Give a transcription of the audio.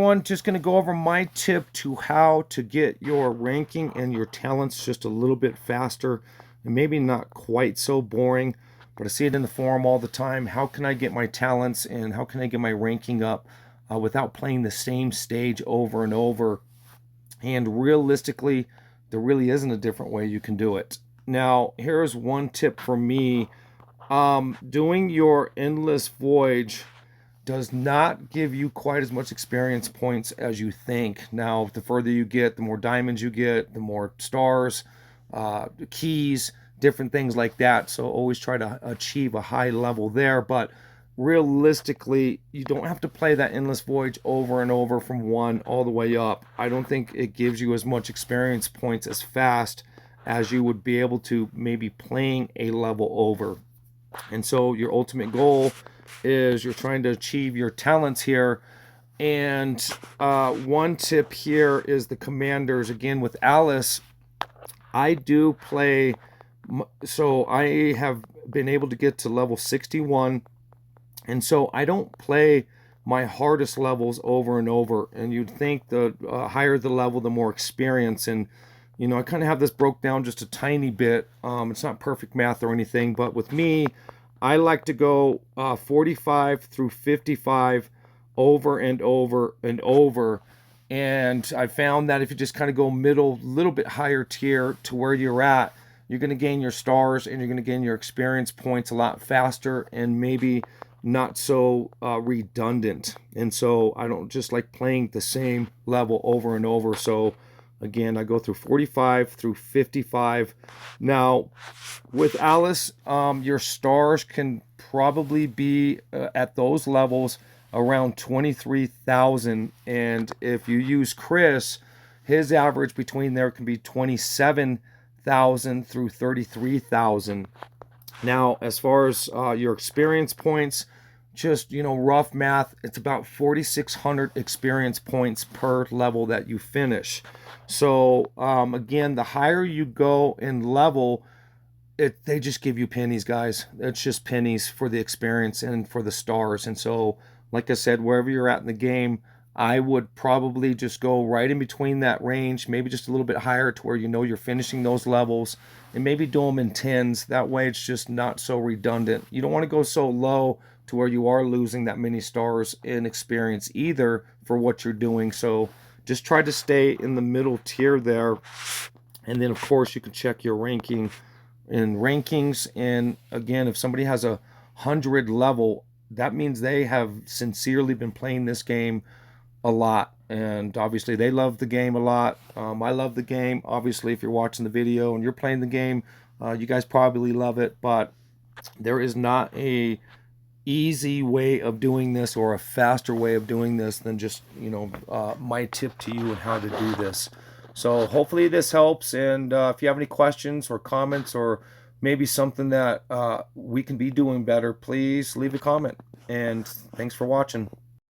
everyone, just going to go over my tip to how to get your ranking and your talents just a little bit faster and maybe not quite so boring, but I see it in the forum all the time. How can I get my talents and how can I get my ranking up without playing the same stage over and over? And realistically, there really isn't a different way you can do it. Now, here's one tip for me. Doing your endless voyage does not give you quite as much experience points as you think. Now, the further you get, the more diamonds you get, the more stars, keys, different things like that. So always try to achieve a high level there. But realistically, you don't have to play that endless voyage over and over from 1 all the way up. I don't think it gives you as much experience points as fast as you would be able to maybe playing a level over. And so your ultimate goal is you're trying to achieve your talents here. And one tip here is the commanders. Again, with Alice, I do play, so I have been able to get to level 61, and so I don't play my hardest levels over and over. And you'd think the higher the level, the more experience. And I kind of have this broke down just a tiny bit. It's not perfect math or anything, but with me, I like to go 45 through 55 over and over and over. And I found that if you just kind of go middle, little bit higher tier to where you're at, you're going to gain your stars and you're going to gain your experience points a lot faster and maybe not so redundant. And so I don't just like playing the same level over and over. So again, I go through 45 through 55. Now, with Alice, your stars can probably be at those levels around 23,000. And if you use Chris, his average between there can be 27,000 through 33,000. Now, as far as your experience points, just, rough math, it's about 4,600 experience points per level that you finish. So, again, the higher you go in level, they just give you pennies, guys. It's just pennies for the experience and for the stars. And so, like I said, wherever you're at in the game, I would probably just go right in between that range, maybe just a little bit higher to where you're finishing those levels, and maybe do them in tens. That way it's just not so redundant. You don't want to go so low to where you are losing that many stars in experience either for what you're doing. So just try to stay in the middle tier there. And then, of course, you can check your ranking in rankings. And again, if somebody has 100 level, that means they have sincerely been playing this game a lot, and obviously they love the game a lot. I love the game. Obviously, if you're watching the video and you're playing the game, you guys probably love it, but there is not a easy way of doing this or a faster way of doing this than just my tip to you on how to do this. So hopefully this helps, and if you have any questions or comments or maybe something that we can be doing better, please leave a comment. And thanks for watching.